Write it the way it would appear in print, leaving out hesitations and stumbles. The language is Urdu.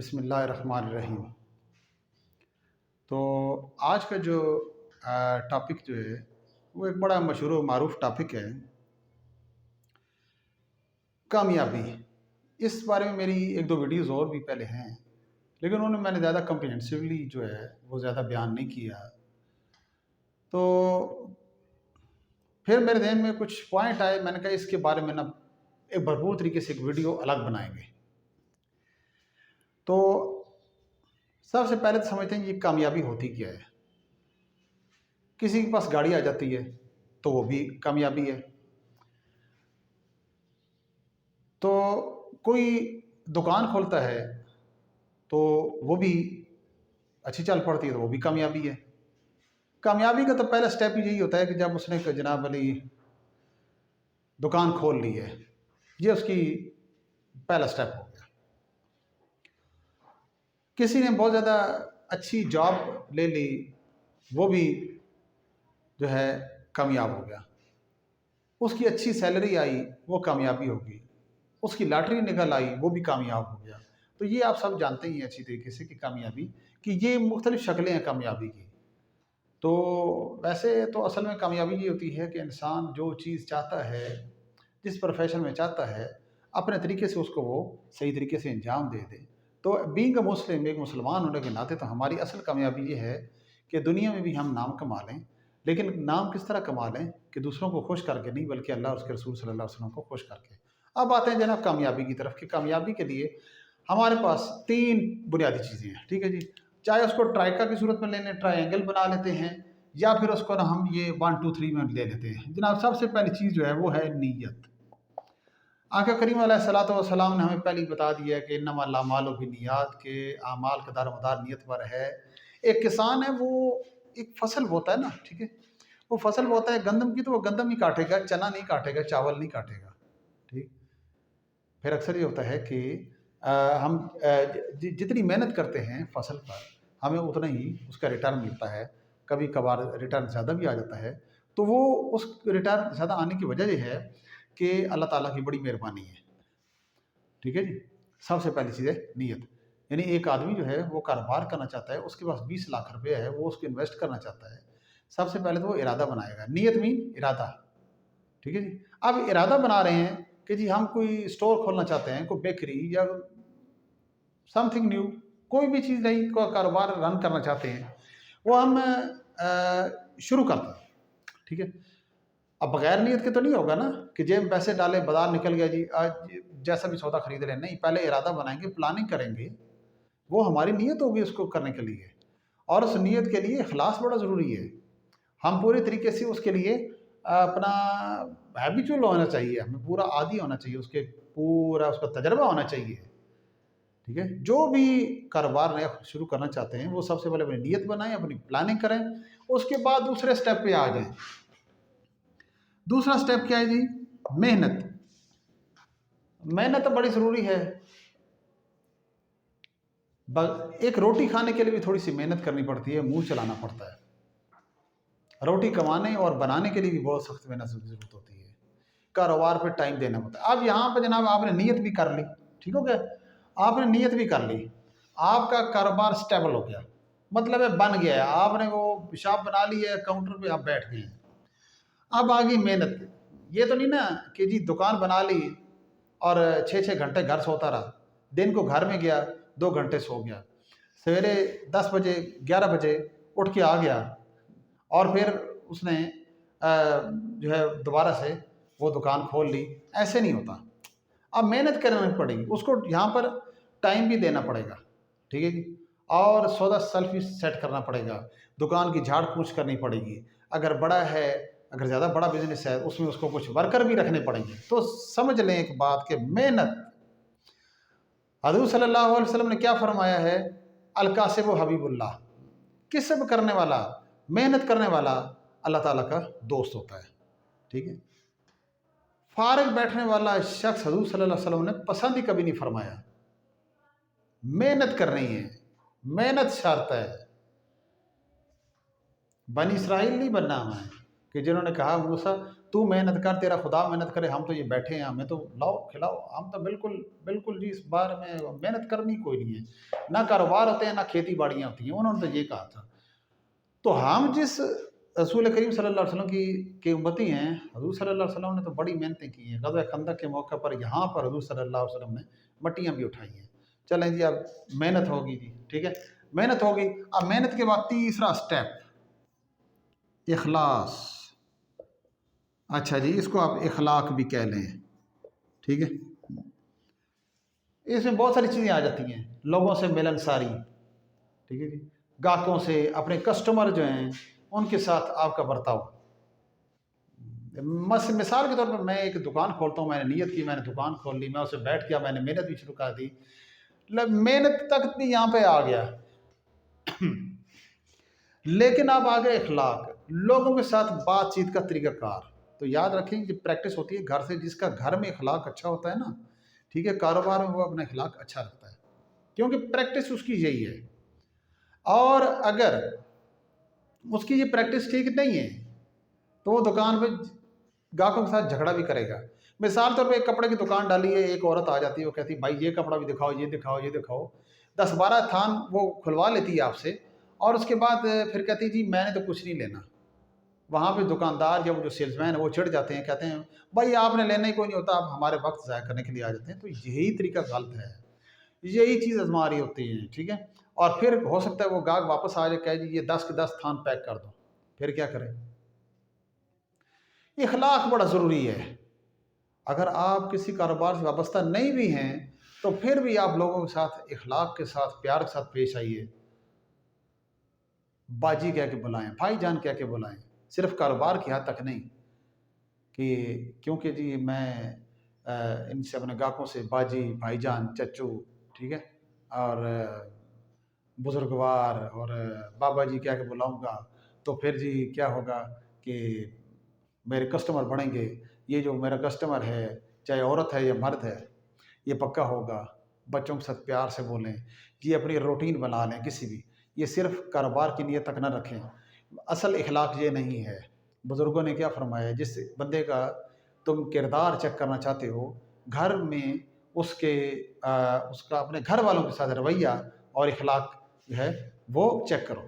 بسم اللہ الرحمن الرحیم۔ تو آج کا جو ٹاپک جو ہے وہ ایک بڑا مشہور و معروف ٹاپک ہے، کامیابی۔ اس بارے میں میری ایک دو ویڈیوز اور بھی پہلے ہیں، لیکن انہوں نے میں نے زیادہ کمپریہنسولی جو ہے وہ زیادہ بیان نہیں کیا۔ تو پھر میرے ذہن میں کچھ پوائنٹ آئے، میں نے کہا اس کے بارے میں ایک بھرپور طریقے سے ایک ویڈیو الگ بنائیں گے۔ تو سب سے پہلے تو سمجھتے ہیں یہ کامیابی ہوتی کیا ہے۔ کسی کے پاس گاڑی آ جاتی ہے تو وہ بھی کامیابی ہے۔ تو کوئی دکان کھولتا ہے تو وہ بھی اچھی چل پڑتی ہے تو وہ بھی کامیابی ہے۔ کامیابی کا تو پہلا سٹیپ یہی ہوتا ہے کہ جب اس نے جناب علی دکان کھول لی ہے، یہ اس کی پہلا سٹیپ ہو گیا۔ کسی نے بہت زیادہ اچھی جاب لے لی، وہ بھی جو ہے کامیاب ہو گیا۔ اس کی اچھی سیلری آئی، وہ کامیابی ہوگی۔ اس کی لاٹری نکل آئی، وہ بھی کامیاب ہو گیا۔ تو یہ آپ سب جانتے ہی ہیں اچھی طریقے سے کہ کامیابی کہ یہ مختلف شکلیں ہیں کامیابی کی۔ تو ویسے تو اصل میں کامیابی یہ ہوتی ہے کہ انسان جو چیز چاہتا ہے، جس پروفیشن میں چاہتا ہے، اپنے طریقے سے اس کو وہ صحیح طریقے سے انجام دے دے۔ تو بینگ اے مسلم، ایک مسلمان ہونے کے ناطے تو ہماری اصل کامیابی یہ ہے کہ دنیا میں بھی ہم نام کما لیں، لیکن نام کس طرح کما لیں کہ دوسروں کو خوش کر کے نہیں، بلکہ اللہ اور اس کے رسول صلی اللہ علیہ وسلم کو خوش کر کے۔ اب آتے ہیں جناب کامیابی کی طرف کہ کامیابی کے لیے ہمارے پاس 3 بنیادی چیزیں ہیں، ٹھیک ہے جی۔ چاہے اس کو ٹرائکا کی صورت میں لے لیں، ٹرائی اینگل بنا لیتے ہیں، یا پھر اس کو ہم یہ 1 2 3 میں لے لیتے ہیں۔ جناب سب سے پہلی چیز جو ہے وہ ہے نیت۔ آقا کریم علیہ الصلوۃ والسلام نے ہمیں پہلے بتا دیا ہے کہ انما الاعمال بالنیات، کے اعمال کا دار و مدار نیت پر ہے۔ ایک کسان ہے، وہ ایک فصل بوتا ہے نا، ٹھیک ہے، وہ فصل بوتا ہے گندم کی، تو وہ گندم ہی کاٹے گا، چنا نہیں کاٹے گا، چاول نہیں کاٹے گا، ٹھیک۔ پھر اکثر یہ ہوتا ہے کہ ہم جتنی محنت کرتے ہیں فصل پر، ہمیں اتنا ہی اس کا ریٹرن ملتا ہے۔ کبھی کبھار ریٹرن زیادہ بھی آ جاتا ہے، تو وہ اس ریٹرن زیادہ آنے کی وجہ یہ ہے کہ اللہ تعالیٰ کی بڑی مہربانی ہے، ٹھیک ہے جی۔ سب سے پہلی چیز ہے نیت۔ یعنی ایک آدمی جو ہے وہ کاروبار کرنا چاہتا ہے، اس کے پاس 20 لاکھ روپے ہے، وہ اس کو انویسٹ کرنا چاہتا ہے۔ سب سے پہلے تو وہ ارادہ بنائے گا۔ نیت مین ارادہ، ٹھیک ہے جی۔ اب ارادہ بنا رہے ہیں کہ جی ہم کوئی اسٹور کھولنا چاہتے ہیں، کوئی بیکری یا سم تھنگ نیو، کوئی بھی چیز نہیں، کوئی کاروبار رن کرنا چاہتے ہیں، وہ ہم شروع کرتے ہیں، ٹھیک ہے۔ اب بغیر نیت کے تو نہیں ہوگا نا کہ جیب میں پیسے ڈالے، بازار نکل گیا جی آج جیسا بھی سودا خرید لیں، نہیں، پہلے ارادہ بنائیں گے، پلاننگ کریں گے، وہ ہماری نیت ہوگی اس کو کرنے کے لیے۔ اور اس نیت کے لیے اخلاص بڑا ضروری ہے۔ ہم پوری طریقے سے اس کے لیے اپنا ہیبیچول ہونا چاہیے، ہمیں پورا عادی ہونا چاہیے، اس کے پورا اس کا تجربہ ہونا چاہیے، ٹھیک ہے۔ جو بھی کاروبار نیا شروع کرنا چاہتے ہیں وہ سب سے پہلے اپنی نیت بنائیں، اپنی پلاننگ کریں، اس کے بعد دوسرے سٹیپ پہ آ جائیں۔ دوسرا سٹیپ کیا ہے جی؟ محنت۔ محنت بڑی ضروری ہے۔ ایک روٹی کھانے کے لیے بھی تھوڑی سی محنت کرنی پڑتی ہے، منہ چلانا پڑتا ہے۔ روٹی کمانے اور بنانے کے لیے بھی بہت سخت محنت ضرورت ہوتی ہے۔ کاروبار پہ ٹائم دینا پڑتا ہے۔ اب یہاں پہ جناب آپ نے نیت بھی کر لی، ٹھیک ہو گیا، آپ نے نیت بھی کر لی، آپ کا کاروبار سٹیبل ہو گیا، مطلب ہے بن گیا ہے، آپ نے وہ شاپ بنا لی ہے، کاؤنٹر پہ آپ بیٹھ گئے ہیں۔ اب آگئی محنت۔ یہ تو نہیں نا کہ جی دکان بنا لی اور 6 گھنٹے گھر سوتا رہا، دن کو گھر میں گیا 2 گھنٹے سو گیا، سویرے 10 بجے 11 بجے اٹھ کے آ گیا، اور پھر اس نے جو ہے دوبارہ سے وہ دکان کھول لی۔ ایسے نہیں ہوتا۔ اب محنت کرنا پڑے گی، اس کو یہاں پر ٹائم بھی دینا پڑے گا، ٹھیک ہے جی، اور سودا سیلف سیٹ کرنا پڑے گا، دکان کی جھاڑ پوچھ کرنی پڑے گی، اگر بڑا ہے، اگر زیادہ بڑا بزنس ہے اس میں اس کو کچھ ورکر بھی رکھنے پڑیں گے۔ تو سمجھ لیں ایک بات کہ محنت، حضور صلی اللہ علیہ وسلم نے کیا فرمایا ہے؟ الکاسب و حبیب اللہ، کسب کرنے والا، محنت کرنے والا اللہ تعالیٰ کا دوست ہوتا ہے، ٹھیک ہے۔ فارغ بیٹھنے والا شخص حضور صلی اللہ علیہ وسلم نے پسند ہی کبھی نہیں فرمایا۔ محنت کرنی ہے، محنت شرط ہے۔ بنی اسرائیل نہیں بننا ہمیں کہ جنہوں نے کہا موسیٰ تو محنت کر، تیرا خدا محنت کرے، ہم تو یہ بیٹھے ہیں، ہمیں تو لاؤ کھلاؤ، ہم تو بالکل بالکل جی اس بارے میں محنت کرنی کوئی نہیں ہے، نہ کاروبار ہوتے ہیں نہ کھیتی باڑیاں ہوتی ہیں، انہوں نے تو یہ کہا تھا۔ تو ہم جس رسول کریم صلی اللہ علیہ وسلم کی امتی ہیں، حضور صلی اللہ علیہ وسلم نے تو بڑی محنتیں کی ہیں، غزوہ خندق کے موقع پر یہاں پر حضور صلی اللہ علیہ وسلم نے مٹیاں بھی اٹھائی ہیں۔ چلیں جی اب محنت ہوگی جی، ٹھیک ہے، محنت ہوگی۔ اب محنت کے بعد تیسرا سٹیپ اخلاص۔ اچھا جی، اس کو آپ اخلاق بھی کہہ لیں، ٹھیک ہے۔ اس میں بہت ساری چیزیں آ جاتی ہیں، لوگوں سے ملنساری، ٹھیک ہے جی، گاہکوں سے، اپنے کسٹمر جو ہیں ان کے ساتھ آپ کا برتاؤ۔ مثال کے طور پر میں ایک دکان کھولتا ہوں، میں نے نیت کی، میں نے دکان کھول لی، میں اسے بیٹھ گیا، میں نے محنت بھی شروع کر دی، محنت تک بھی یہاں پہ آ گیا، لیکن اب آگے اخلاق، لوگوں کے ساتھ بات چیت کا طریقہ کار۔ تو یاد رکھیں کہ پریکٹس ہوتی ہے گھر سے، جس کا گھر میں اخلاق اچھا ہوتا ہے نا، ٹھیک ہے، کاروبار میں وہ اپنا اخلاق اچھا رکھتا ہے، کیونکہ پریکٹس اس کی یہی ہے۔ اور اگر اس کی یہ پریکٹس ٹھیک نہیں ہے تو وہ دکان پہ گاہکوں کے ساتھ جھگڑا بھی کرے گا۔ مثال طور پہ ایک کپڑے کی دکان ڈالی ہے، ایک عورت آ جاتی ہے، وہ کہتی ہے بھائی یہ کپڑا بھی دکھاؤ، یہ دکھاؤ، یہ دکھاؤ، 10-12 تھان وہ کھلوا لیتی ہے آپ سے، اور اس کے بعد پھر کہتی جی میں نے تو کچھ نہیں لینا۔ وہاں پہ دکاندار یا وہ جو سیلز مین ہے وہ چڑھ جاتے ہیں، کہتے ہیں بھائی آپ نے لینا ہی کوئی نہیں ہوتا، آپ ہمارے وقت ضائع کرنے کے لیے آ جاتے ہیں۔ تو یہی طریقہ غلط ہے، یہی چیز آزما رہی ہوتی ہے، ٹھیک ہے۔ اور پھر ہو سکتا ہے وہ گاہک واپس آ جائے، کہے جی یہ 10 کے 10 تھان پیک کر دو، پھر کیا کریں؟ اخلاق بڑا ضروری ہے۔ اگر آپ کسی کاروبار سے وابستہ نہیں بھی ہیں تو پھر بھی آپ لوگوں کے ساتھ اخلاق کے ساتھ، پیار کے ساتھ پیش آئیے، باجی کہہ کے بلائیں، بھائی جان کہہ کے بلائیں، صرف کاروبار کی حد تک نہیں کہ کیونکہ جی میں ان سے اپنے گاہکوں سے باجی، بھائی جان، چچو، ٹھیک ہے، اور بزرگوار اور بابا جی کہہ کے بلاؤں گا تو پھر جی کیا ہوگا کہ میرے کسٹمر بڑھیں گے، یہ جو میرا کسٹمر ہے چاہے عورت ہے یا مرد ہے یہ پکا ہوگا۔ بچوں کے ساتھ پیار سے بولیں، یہ اپنی روٹین بنا لیں کسی بھی، یہ صرف کاروبار کی نیت تک نہ رکھیں۔ اصل اخلاق یہ نہیں ہے۔ بزرگوں نے کیا فرمایا، جس بندے کا تم کردار چیک کرنا چاہتے ہو، گھر میں اس کا اپنے گھر والوں کے ساتھ رویہ اور اخلاق جو ہے وہ چیک کرو۔